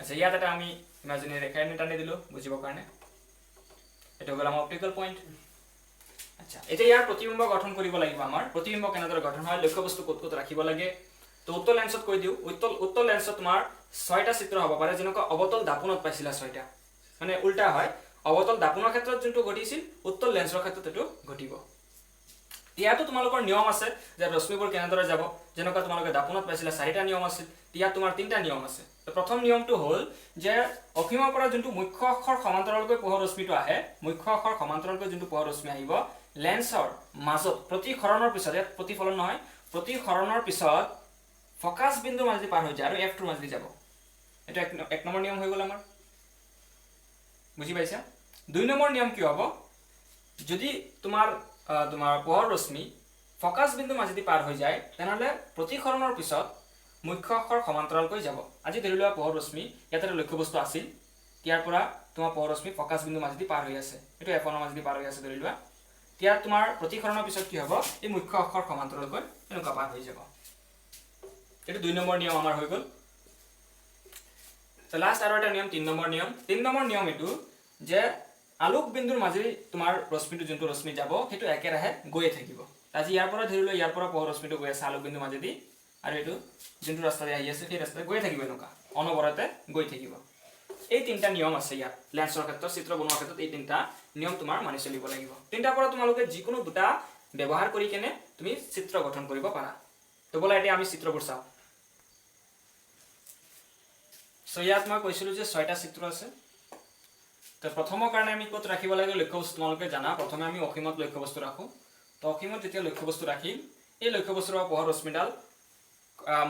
আচ্ছা ইয়াত এটা আমি ইমাজিনাৰি ৰেখা টানি দিলো বুজিবৰ কাৰণে এটা হ'ল আমাৰ অপটিকেল পইণ্ট আচ্ছা এতিয়া ইয়াৰ প্ৰতিবিম্ব গঠন কৰিব লাগিব আমাৰ প্ৰতিবিম্ব কেনেদৰে গঠন হয় লক্ষ্য বস্তু ক'ত ক'ত ৰাখিব লাগে তো উত্তল লেন্সত কৈ দিও উত্তল লেন্সত তোমাৰ 6টা চিত্ৰ হ'ব পাৰে যেনেকৈ অবতল দাপোনত পাইছিলা 6টা মানে উল্টা হয় অবতল দাপোনৰ ক্ষেত্ৰত যোনটো ঘটিছিল উত্তল লেন্সৰ ক্ষেত্ৰত এটো ঘটিব ইয়াতো তোমালোকৰ নিয়ম আছে যে ৰশ্মিবোৰ কেনেদৰে যাব যেনেকৈ তোমালোকে দাপোনত পাইছিলা 4টা নিয়ম আছিল ইয়াত তোমাৰ 3টা নিয়ম আছে তো প্ৰথম নিয়মটো হ'ল যে অসীমৰ পৰা যোনটো মুখ্য অক্ষৰ সমান্তৰালকৈ পোহৰ ৰশ্মিটো আহে মুখ্য অক্ষৰ সমান্তৰালকৈ যোনটো পোহৰ ৰশ্মি আহিব লেন্সৰ মাজত প্ৰতিখৰণৰ পিছত প্ৰতিফলন নহয় প্ৰতিখৰণৰ পিছত ফোকাস বিন্দু মাজেদি পাৰ হৈ যায় আৰু F2 মাজেদি যাব এটা এক নম্বৰ নিয়ম হৈ গ'ল আমাৰ বুজি পাইছা দুই নম্বৰ নিয়ম কি হ'ব যদি তোমাৰ পোহৰ ৰশ্মি ফোকাস বিন্দু মাজেদি পাৰ হৈ যায় তেনেহলে প্ৰতিখৰণৰ পিছত মুখ্য অক্ষৰ সমান্তৰালকৈ যাব আজি ধৰি লোৱা পোহৰ ৰশ্মি ইয়াতে লক্ষ্য বস্তু আছিল ইয়াৰ পৰা তোমাৰ পোহৰ ৰশ্মি ফোকাস বিন্দু মাজেদি পাৰ হৈ আছে এটো F1 মাজেদি পাৰ হৈ আছে ধৰি লোৱা ইয়াৰ তোমাৰ প্ৰতিখৰণৰ পিছত কি হ'ব এই মুখ্য অক্ষৰ সমান্তৰালকৈ এনেকুৱা পাৰ হৈ যাব এটো 2 নম্বৰ নিয়ম আমাৰ হৈ গ'ল তো লাষ্ট আৰু এটা নিয়ম 3 নম্বৰ নিয়ম এটো যে আলোক বিন্দুৰ মাজেদি তোমাৰ ৰশ্মিটো যোনটো ৰশ্মি যাব হেতু একেৰাহে গৈয়ে থাকিব আজি ইয়াৰ পৰা ধৰি লোৱা ইয়াৰ পৰা পোহৰ ৰশ্মিটো গৈ আছে আলোক বিন্দুৰ মাজেদি আৰু এটো যোনটো ৰাস্তাৰে আহি আছে সেই ৰাস্তাৰে গৈ থাকিব এনেকুৱা অনবৰতে গৈ থাকিব এই 3টা নিয়ম আছে ইয়াত লেন্সৰ ক্ষেত্ৰত চিত্ৰ বনোৱাৰ ক্ষেত্ৰত এই 3টা নিয়ম তোমাৰ মানি চলিব লাগিব 3টাৰ পৰা তোমালোকে যিকোনো দুটা ব্যৱহাৰ কৰি কেনে তুমি চিত্ৰ গঠন কৰিব পাৰা তো বলা এতিয়া আমি চিত্ৰবোৰ চাও সো ইয়াত মই কৈছিলো যে 6টা চিত্ৰ আছে তো প্ৰথমৰ কাৰণে আমি ক'ত ৰাখিব লাগে লক্ষ্য বস্তু তোমালোকে জানা প্ৰথমে আমি অসীমত লক্ষ্য বস্তু ৰাখো তো অসীমত যেতিয়া লক্ষ্য বস্তু ৰাখিম এই লক্ষ্য বস্তুৰ পোহৰ ৰশ্মিডাল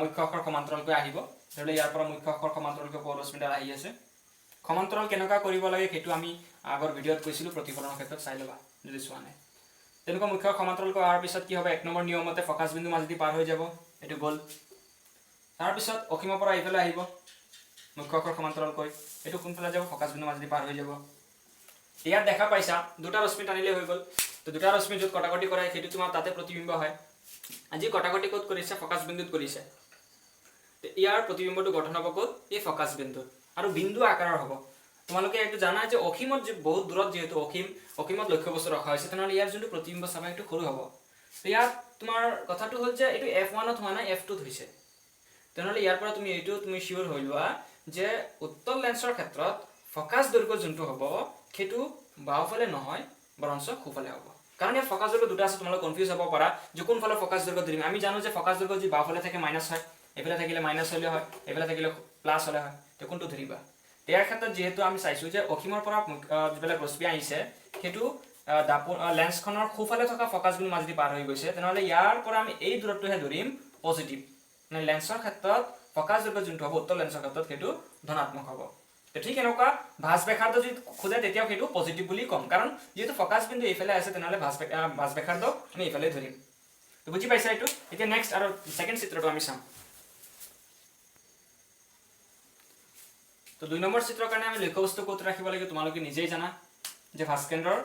মুখ্য অক্ষৰ সমান্তৰালকৈ আহিব ধৰিলে ইয়াৰ পৰা মুখ্য অক্ষৰ সমান্তৰালকৈ পোহৰ ৰশ্মিডাল আহি আছে সমান্তৰাল কেনেকুৱা কৰিব লাগে হেতু আমি আগৰ ভিডিঅত কৈছিলো প্ৰতিফলনৰ ক্ষেত্ৰত চাই লবা যদি চোৱা নাই তেনেকুৱা মুখ্য সমান্তৰালকৈ আৰ পিছত কি হবে এক নম্বৰ নিয়মতে ফোকাস বিন্দু মাজেদি পাৰ হৈ যাব এটো গল তাৰ পিছত অসীমৰ পৰা ইফালে আহিব মুখ্য অক্ষৰ সমান্তৰালকৈ এটো কোনফালে যাব ফোকাস বিন্দু মাজেদি পাৰ হৈ যাব ইয়াত দেখা পাইছা দুটা ৰশ্মি টানিলে হৈ গ'ল তো দুটা ৰশ্মি য'ত কটাকটি কৰে সেইটো তোমাৰ তাতে প্ৰতিবিম্ব হয় আজি কটাকটি ক'ত কৰিছে ফকাছ বিন্দুত কৰিছে তো ইয়াৰ প্ৰতিবিম্বটো গঠন হ'ব ক'ত এই ফকাছ বিন্দুত আৰু বিন্দু আকাৰৰ হ'ব তোমালোকে এইটো জানা যে অসীমত যে বহুত দূৰত যেহেতু অসীমত লক্ষ্যবস্তু ৰখা হৈছে তেনেহ'লে ইয়াৰ যোনটো প্ৰতিবিম্ব চাবা সেইটো সৰু হ'ব তো ইয়াত তোমাৰ কথাটো হ'ল যে এইটো F1ত হোৱা নাই F2ত হৈছে তেনেহ'লে ইয়াৰ পৰা তুমি শিওৰ হৈ লোৱা যে উত্তল লেন্সৰ ক্ষেত্ৰত ফকাছ দৈৰ্ঘ্য যোনটো হ'ব সেইটো বাওঁফালে নহয় বৰঞ্চ সোঁফালে হ'ব কাৰণ ইয়াত ফকাছ দৈৰ্ঘ্য দুটা আছে তোমালোক কনফিউজ হ'ব পাৰা যে কোনফালে ফকাছ দৈৰ্ঘ্য ধৰিম আমি জানো যে ফকাছ দৈৰ্ঘ্য যি বাওঁফালে থাকে মাইনাছ হয় এইফালে থাকিলে মাইনাছ হ'লে হয় এইফালে থাকিলে প্লাছ হ'লে হয় তো কোনটো ধৰিবা ইয়াৰ ক্ষেত্ৰত যেহেতু আমি চাইছোঁ যে অসীমৰ পৰা যিবিলাক ৰশ্মি আহিছে সেইটো লেন্সখনৰ সোঁফালে থকা ফকাছ বিন্দুৰ মাজেদি পাৰ হৈ গৈছে তেনেহ'লে ইয়াৰ পৰা আমি এই দূৰত্বহে ধৰিম পজিটিভ মানে লেন্সৰ ক্ষেত্ৰত ফকাছ দৈৰ্ঘ্য যোনটো হ'ব উত্তল লেন্সৰ ক্ষেত্ৰত সেইটো ধনাত্মক হ'ব তো ঠিক এনেকুৱা ভাঁজ ব্যাসাৰ্ধ যদি খোজে তেতিয়াও সেইটো পজিটিভ বুলি ক'ম কাৰণ যেহেতু ফকাছ বিন্দু এইফালে আছে তেনেহ'লে ভাঁজ ব্যাসাৰ্ধ আমি এইফালে ধৰিম তো বুজি পাইছা এইটো এতিয়া নেক্সট আৰু ছেকেণ্ড চিত্ৰটো আমি চাম তো 2 নম্বৰ চিত্ৰৰ কাৰণে আমি লক্ষ্যবস্তু ক'ত ৰাখিব লাগে তোমালোকে নিজেই জানা যে ভাস্কেন্দ্ৰৰ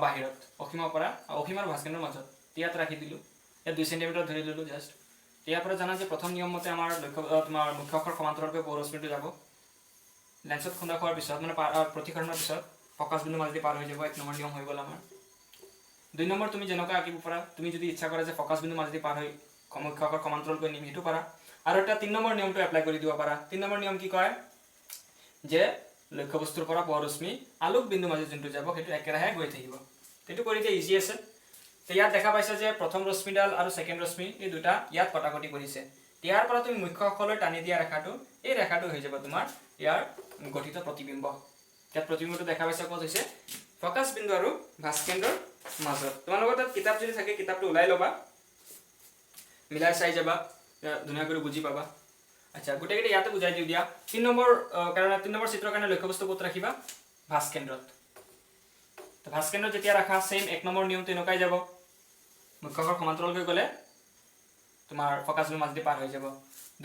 বাহিৰত অসীমৰ পৰা অসীম আৰু ভাস্কেন্দ্ৰৰ মাজত ইয়াত ৰাখি দিলোঁ ইয়াত 2 সেণ্টিমিটাৰ ধৰি ল'লোঁ জাষ্ট ইয়াৰ পৰা জানা যে প্ৰথম নিয়ম মতে আমাৰ তোমাৰ মুখ্য অক্ষৰ সমান্তৰালকৈ পৌৰশ্মিটো যাব লেন্সত খুন্দা খোৱাৰ পিছত মানে প্ৰতিসৰণৰ পিছত ফকাছ বিন্দুৰ মাজেদি পাৰ হৈ যাব 1 নম্বৰ নিয়ম হৈ গ'ল আমাৰ 2 নম্বৰ তুমি যেনেকুৱা আঁকিব পাৰা তুমি যদি ইচ্ছা কৰা যে ফকাছ বিন্দুৰ মাজেদি পাৰ হৈ মুখ্য অক্ষৰ সমান্তৰালকৈ নিম সেইটো পাৰা আৰু এটা 3 নম্বৰ নিয়মটো এপ্লাই কৰি দিব পাৰা 3 নম্বৰ নিয়ম কি কয় যে লক্ষ্যবস্তুৰ পৰা পৌৰশ্মি আলোক বিন্দুৰ মাজত যোনটো যাব সেইটো একেৰাহে গৈ থাকিব সেইটো কৰি দিয়া ইজি আছে তো ইয়াত দেখা পাইছা যে প্ৰথম ৰশ্মিডাল আৰু ছেকেণ্ড ৰশ্মি এই দুটা ইয়াত কটাকটি কৰিছে ইয়াৰ পৰা তুমি মুখ্য অক্ষলৈ টানি দিয়া ৰেখাটো এই ৰেখাটো হৈ যাব তোমাৰ ইয়াৰ গঠিত প্ৰতিবিম্ব ইয়াত প্ৰতিবিম্বটো দেখা পাইছা ক'ত হৈছে ফকাছ বিন্দু আৰু ভাস্কেন্দ্ৰৰ মাজত তোমালোকৰ তাত কিতাপ যদি থাকে কিতাপটো ওলাই ল'বা মিলাই চাই যাবা ধুনীয়াকৈ বুজি পাবা আচ্ছা গোটেইকেইটা ইয়াতে বুজাই দিওঁ দিয়া 3 নম্বৰ চিত্ৰৰ কাৰণে লক্ষ্যবস্তু ক'ত ৰাখিবা ভাস্কেন্দ্ৰত তো ভাস্কেন্দ্ৰত যেতিয়া ৰাখা সেম 1 নম্বৰ নিয়ম তেনেকুৱাই যাব মুখ্য অক্ষৰ সমান্তৰালকৈ গ'লে তোমাৰ ফকাছ বিন্দুৰ মাজেদি পাৰ হৈ যাব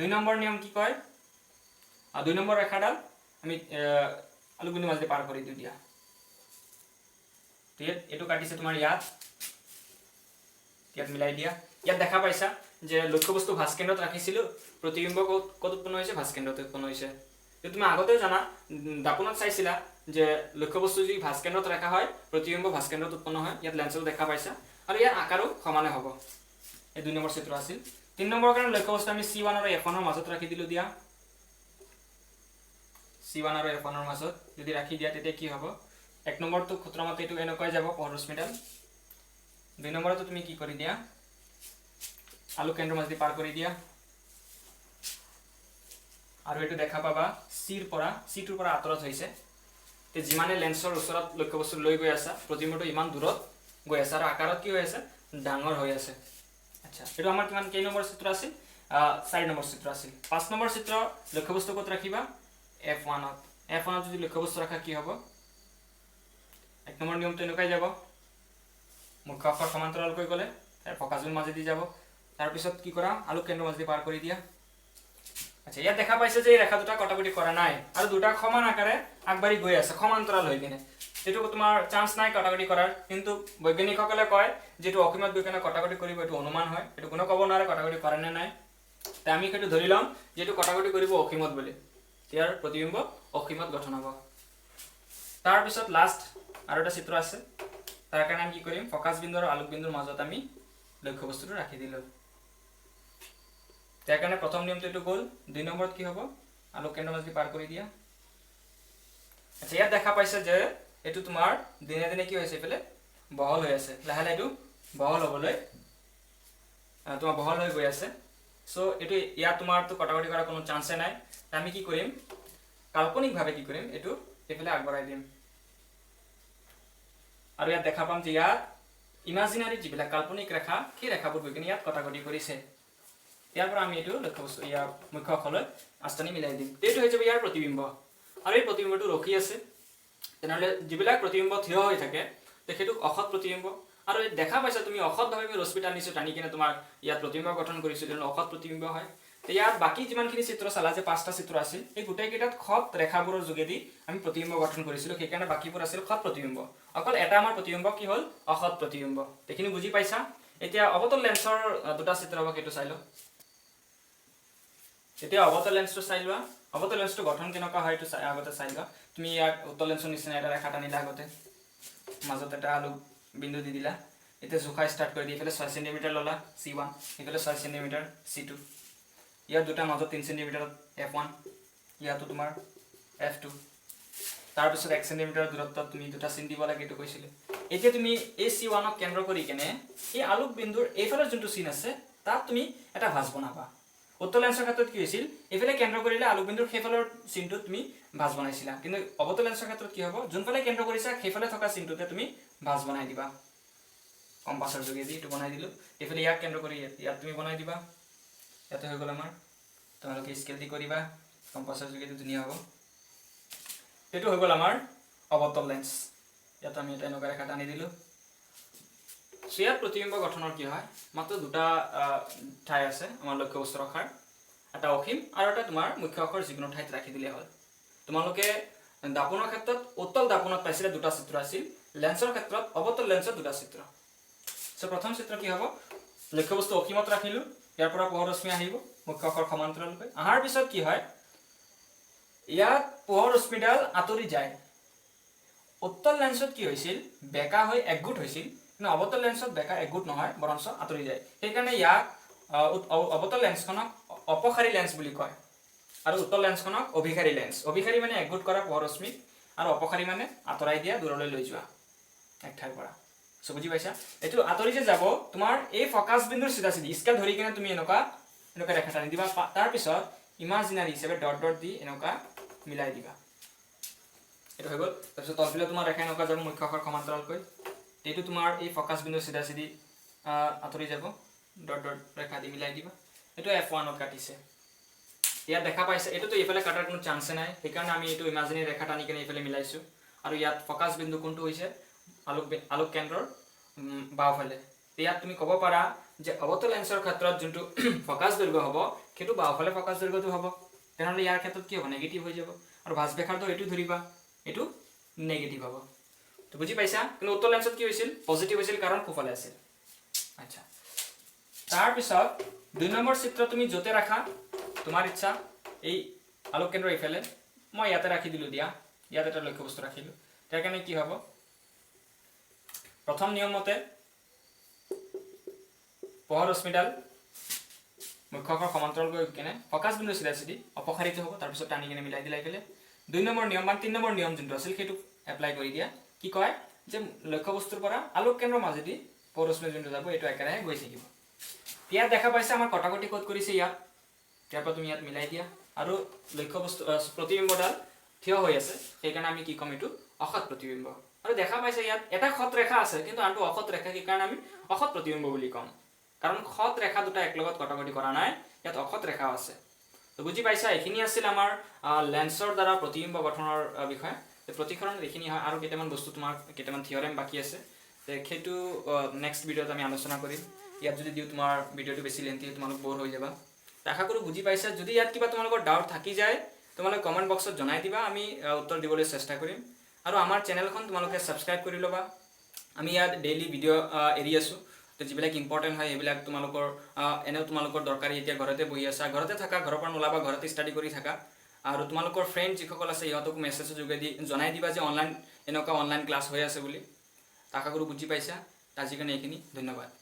2 নম্বৰ নিয়ম কি কয় 2 নম্বৰ ৰেখাডাল আমি আলোক বিন্দুৰ মাজেদি পাৰ কৰি দিওঁ দিয়া তো এইটো কাটিছে তোমাৰ ইয়াত মিলাই দিয়া ইয়াত দেখা পাইছা যে লক্ষ্যবস্তু ভাস্কেন্দ্ৰত ৰাখিছিলোঁ প্ৰতিবিম্ব ক'ত উৎপন্ন হৈছে ভাস্কেন্দ্ৰত উৎপন্ন হৈছে তুমি আগতেও জানা দাপোনত চাইছিলা যে লক্ষ্যবস্তু যদি ভাস্কেন্দ্ৰত ৰাখা হয় প্ৰতিবিম্ব ভাস্কেন্দ্ৰত উৎপন্ন হয় ইয়াত লেন্সত দেখা পাইছা আৰু ইয়াৰ আকাৰো সমানে হ'ব এই 2 নম্বৰ চিত্ৰ আছিল 3 নম্বৰৰ কাৰণে লক্ষ্যবস্তু আমি C1 আৰু F1 ৰ মাজত ৰাখি দিলোঁ দিয়া C1 আৰু F1 ৰ মাজত যদি ৰাখি দিয়া তেতিয়া কি হ'ব 1 নম্বৰটো সূত্ৰমতে এইটো এনেকুৱাই যাব পৌৰশ্মিডাল 2 নম্বৰটো তুমি কি কৰি দিয়া আলোক কেন্দ্ৰৰ মাজেদি পাৰ কৰি দিয়া আৰু এইটো দেখা পাবা C2ৰ পৰা আঁতৰত হৈছে তে যিমানে লেন্সৰ ওচৰত লক্ষ্যবস্তু লৈ গৈ আছে প্ৰতিবিম্বটো ইমান দূৰত গৈ আছে আৰু আকাৰত কি হৈ আছে ডাঙৰ হৈ আছে আচ্ছা এইটো আমাৰ কিমান কেই নম্বৰ চিত্ৰ আছিল 4 নম্বৰ চিত্ৰ আছিল 5 নম্বৰ চিত্ৰ লক্ষ্যবস্তু ক'ত ৰাখিবা F1ত যদি লক্ষ্যবস্তু ৰাখা কি হ'ব 1 নম্বৰ নিয়মটো এনেকুৱাই যাব মুখ্য অক্ষৰ সমান্তৰালকৈ গ'লে ফকাছ বিন্দুৰ মাজেদি যাব তাৰ পিছত কি কৰা আলোক কেন্দ্ৰৰ মাজেদি পাৰ কৰি দিয়া আচ্ছা ইয়াত দেখা পাইছে যে এই ৰেখা দুটা কটাকটি কৰা নাই আৰু দুটা সমান আকাৰে আগবাঢ়ি গৈ আছে সমান্তৰাল হৈ কিনে যেটো তোমাৰ চান্স নাই কটাকটি কৰাৰ কিন্তু বৈজ্ঞানিকসকলে কয় যেটো অসীমত গৈ কিনে কটাকটি কৰিব এটো অনুমান হয় এটো কোনো ক'ব নোৱাৰে কটাকটি কৰে নে নাই তে আমি সেইটো ধৰি লম যেটো কটাকটি কৰিব অসীমত বুলি ইয়াৰ প্ৰতিবিম্ব অসীমত গঠন হ'ব তাৰ পিছত লাষ্ট আৰু এটা চিত্ৰ আছে তাৰ কাৰণে আমি কি কৰিম ফকাছ বিন্দু আৰু আলোক বিন্দুৰ মাজত আমি লক্ষ্যবস্তুটো ৰাখি দিলোঁ তাৰ কাৰণে প্ৰথম নিয়মটো এটো গ'ল 2 নম্বৰত কি হ'ব আলোক কেন্দ্ৰৰ মাজেদি পাৰ কৰি দিয়া আচ্ছা ইয়াত দেখা পাইছে যে এটো তোমাৰ দিনে দিনে কি হৈছে এফালে বহল হৈ আছে লাহে লাহে এটো বহল হ'বলৈ তোমাৰ বহল হৈ গৈ আছে সো এটো ইয়াত তোমাৰটো কটাকটি কৰাৰ কোনো চান্সে নাই আমি কি কৰিম কাল্পনিকভাৱে কি কৰিম এটো এফালে আগবঢ়াই দিম আৰু ইয়াত দেখা পাম যে ইয়াত ইমাজিনাৰী যিবিলাক কাল্পনিক ৰেখা সেই ৰেখাবোৰ গৈ কিনে ইয়াত কটাকটি কৰিছে ইয়াৰ পৰা আমি এটো লক্ষ্যবস্তু ইয়াৰ মুখ্য অক্ষলৈ আস্থানি মিলাই দিম এইটো হৈ যাব ইয়াৰ প্ৰতিবিম্ব আৰু এই প্ৰতিবিম্বটো ৰখি আছে তেনেহ'লে যিবিলাক প্ৰতিবিম্ব থিয় হৈ থাকে তেখেতক অসৎ প্ৰতিবিম্ব আৰু দেখা পাইছা তুমি অসৎভাৱে ৰশ্মি টানিছো টানি কিনে তোমাৰ ইয়াত প্ৰতিবিম্ব গঠন কৰিছো তেনে অসৎ প্ৰতিবিম্ব হয় ইয়াত বাকি যিমানখিনি চিত্ৰ চালা যে 5টা চিত্ৰ আছিল এই গোটেইকেইটাত খত ৰেখাবোৰৰ যোগেদি আমি প্ৰতিবিম্ব গঠন কৰিছিলোঁ সেইকাৰণে বাকিবোৰ আছিল খত প্ৰতিবিম্ব অকল এটা আমাৰ প্ৰতিবিম্ব কি হ'ল অখত প্ৰতিবিম্ব এইখিনি বুজি পাইছা এতিয়া অৱতল লেন্সৰ দুটা চিত্ৰ হ'ব কেটো চাই ল এতিয়া অৱতল লেন্সটো চাই লোৱা অৱতল লেন্সটো গঠন কেনেকুৱা হয় এটো আগতে চাই লোৱা তুমি ইয়াত উত্তল লেন্সৰ নিচিনা এটা ৰেখা টানিলা আগতে মাজত এটা আলু বিন্দু দি দিলা এতিয়া জোখা স্টাৰ্ট কৰি দি এফালে 6 সেমি ললা C1 এফালে 6 সেমি C2 ইয়াত দুটা মাজত 3 সেমি F1 ইয়াতো তোমাৰ F2 তাৰ পিছত 1 সেমি দূৰত্বত তুমি দুটা চিন দিব লাগে এটো কৈছিল এতিয়া তুমি এই C1 ক কেন্দ্ৰ কৰি কেনে এই আলু বিন্দুৰ এইফালৰ যোনটো চিন আছে তাত তুমি এটা ভাঁজ বনাবা উত্তল লেন্সৰ ক্ষেত্ৰত কি হৈছিল এফালে কেন্দ্ৰ কৰিলে আলু বিন্দুৰ সেইফালৰ চিনটো তুমি ভাঁজ বনাইছিলা কিন্তু অৱতল লেন্সৰ ক্ষেত্ৰত কি হ'ব যোনফালে কেন্দ্ৰ কৰিছা সেইফালে থকা চিনটোতে তুমি ভাঁজ বনাই দিবা কম্পাছৰ যোগেদি এটো বনাই দিলো এফালে ইয়াক কেন্দ্ৰ কৰি ইয়াত তুমি বনাই দিবা ইয়াতে হৈ গ'ল আমাৰ তোমালোকে স্কেল দি কৰিবা কম্পাছৰ যোগেদি ধুনীয়া হ'ব এটো হৈ গ'ল আমাৰ অৱতল লেন্স ইয়াত আমি এটা এনেকুৱা ৰেখা টানি দিলো ইয়াত প্ৰতিবিম্ব গঠনৰ কি হয় মাত্ৰ দুটা ঠাই আছে আমাৰ লক্ষ্যবস্তু ৰখাৰ এটা অসীম আৰু এটা তোমাৰ মুখ্য অক্ষৰ যিকোনো ঠাইত ৰাখি দিলে হ'ল তোমালোকে দাপনৰ ক্ষেত্ৰত উত্তল দাপনত পাইছিলে দুটা চিত্ৰ আছিল লেন্সৰ ক্ষেত্ৰত অৱতল লেন্সৰ দুটা চিত্ৰ সো প্ৰথম চিত্ৰ কি হ'ব লক্ষ্যবস্তু অসীমত ৰাখিলো ইয়াৰ পৰা পোহৰ ৰশ্মি আহিব মুখ্য অক্ষৰ সমান্তৰালকৈ আহাৰ পিছত কি হয় ইয়াত পোহৰ ৰশ্মিডাল আতৰি যায় উত্তল লেন্সত কি হৈছিল বেকা হৈ একগুট হৈছিল কিন্তু অৱতল লেন্সত বেকা একগুট নহয় বৰঞ্চ আতৰি যায় সেইকাৰণে ইয়াক অৱতল লেন্সখনক অপসাৰী লেন্স বুলি কয় আৰু উত্তল লেন্সখনক অভিসাৰী লেন্স অভিসাৰী মানে একগুট কৰা পোহৰ ৰশ্মি আৰু অপসাৰী মানে আতৰাই দিয়া দূৰলৈ লৈ যোৱা এক ঠাইৰ পৰা সো বুজি পাইছা এটো আতৰি যে যাব তোমাৰ এই ফকাস বিন্দুৰ সিধা সিধি স্কেল ধৰি কেনে তুমি এনেকুৱা ৰেখা টানি দিবা তাৰ পিছত ইমাজিনাৰী হিচাপে ডট ডট দি এনেকুৱা মিলাই দিবা এটো হৈ গ'ল তাৰ পিছত তলফালে তোমাৰ ৰেখা এনেকুৱা যাব মুখ্য অক্ষৰ সমান্তৰালকৈ এটো তোমাৰ এই ফকাস বিন্দুৰ সিধা সিধি আতৰি যাব ডট ডট ৰেখা দি মিলাই দিবা এটো F1 ত কাটিছে ইয়াত দেখা পাইছে এটোতো ইফালে কাটাৰ কোনো চান্স নাই সেইকাৰণে আমি এটো ইমাজিনাৰী ৰেখা টানি কেনে ইফালে মিলাইছো আৰু ইয়াত ফকাস বিন্দু কোনটো হৈছে আলোক কেন্দ্ৰৰ বাওফালে ইয়াত তুমি ক'ব পাৰা যে অৱতল লেন্সৰ ক্ষেত্ৰত যোনটো ফকাস দৈৰ্ঘ্য হ'ব সেইটো বাওফালে ফকাস দৈৰ্ঘ্যটো হ'ব তেনেহলে ইয়াৰ ক্ষেত্ৰত কি হ'ব নেগেটিভ হৈ যাব আৰু ভাঁজ বেখাৰটো এটো ধৰিবা এটো নেগেটিভ হ'ব তো বুজি পাইছা কিন্তু উত্তল লেন্সত কি হৈছিল পজিটিভ হৈছিল কাৰণ কোফালে আছিল আচ্ছা তাৰ পিছত 2 নম্বৰ চিত্ৰ তুমি যতে ৰাখা তোমাৰ ইচ্ছা এই আলোক কেন্দ্ৰৰ ইফালে মই ইয়াতে ৰাখি দিলো দিয়া ইয়াতে এটা লক্ষ্যবস্তু ৰাখিলো তাৰ কাৰণে কি হ'ব প্ৰথম নিয়ম মতে পোহৰ ৰশ্মিডাল মুখ্য অক্ষৰ সমান্তৰাল গৈ কেনে ফকাস বিন্দু সিধা সিধি অপসাৰিত হ'ব তাৰ পিছত টানি কেনে মিলাই দিলাই গলে 2 নম্বৰ নিয়ম বা 3 নম্বৰ নিয়ম যোনটো আছিল সেইটো এপ্লাই কৰি দিয়া কি কয় যে লক্ষ্যবস্তুৰ পৰা আলোক কেন্দ্ৰৰ মাজেদি পোহৰ ৰশ্মি যোনটো যাব এটো একেৰাহে গৈ থাকিব ইয়াত দেখা পাইছে আমাৰ কটাকটি কোড কৰিছে ইয়াত ইয়াৰ পৰা তুমি ইয়াত মিলাই দিয়া আৰু লক্ষ্যবস্তু প্ৰতিবিম্বডাল থিয় হৈ আছে সেইকাৰণে আমি কি কম এটো অখত প্ৰতিবিম্ব আৰু দেখা পাইছে ইয়াত এটা খত ৰেখা আছে কিন্তু আনটো অখত ৰেখা কি কাৰণ আমি অখত প্ৰতিবিম্ব বুলি কম কাৰণ খত ৰেখা দুটা একলগত কটাকটি কৰা নাই ইয়াত অখত ৰেখা আছে তো বুজি পাইছা এখিনি আছিল আমাৰ লেন্সৰ দ্বাৰা প্ৰতিবিম্ব গঠনৰ বিষয় প্ৰতিখৰণ এখিনি হয় আৰু কেইটামান বস্তু তোমাৰ কেইটামান থিয়ৰেম বাকি আছে সেইটো নেক্সট ভিডিঅ'ত আমি আলোচনা কৰিম ইয়াত যদি দিও তোমাৰ ভিডিঅ'টো বেছি লেন্থি তোমালোক বৰ হৈ যাবা আশা কৰো বুজি পাইছা যদি ইয়াত কিবা তোমালোকৰ ডাউট থাকি যায় তোমালোক কমেন্ট বক্সত জনাই দিবা আমি উত্তৰ দিবলৈ চেষ্টা কৰিম আৰু আমাৰ চেনেলখন তোমালোকে সাবস্ক্ৰাইব কৰি লবা আমি ইয়াত ডেইলি ভিডিঅ' এৰি আছো তো যিবিলাক ইম্পৰ্টেন্ট হয় এইবিলাক তোমালোকৰ এনেও তোমালোকৰ দৰকাৰী এতিয়া ঘৰতে বহি আছা ঘৰতে থাকা ঘৰৰ পৰা নোলাবা ঘৰতে ষ্টাডি কৰি থাকা আৰু তোমালোকৰ ফ্ৰেণ্ড যিসকল আছে ইহঁতক মেছেজ যোগেদি জনাই দিবা যে অনলাইন ক্লাছ হৈ আছে বুলি আশা কৰো বুজি পাইছা আজি কাৰণে এইখিনি ধন্যবাদ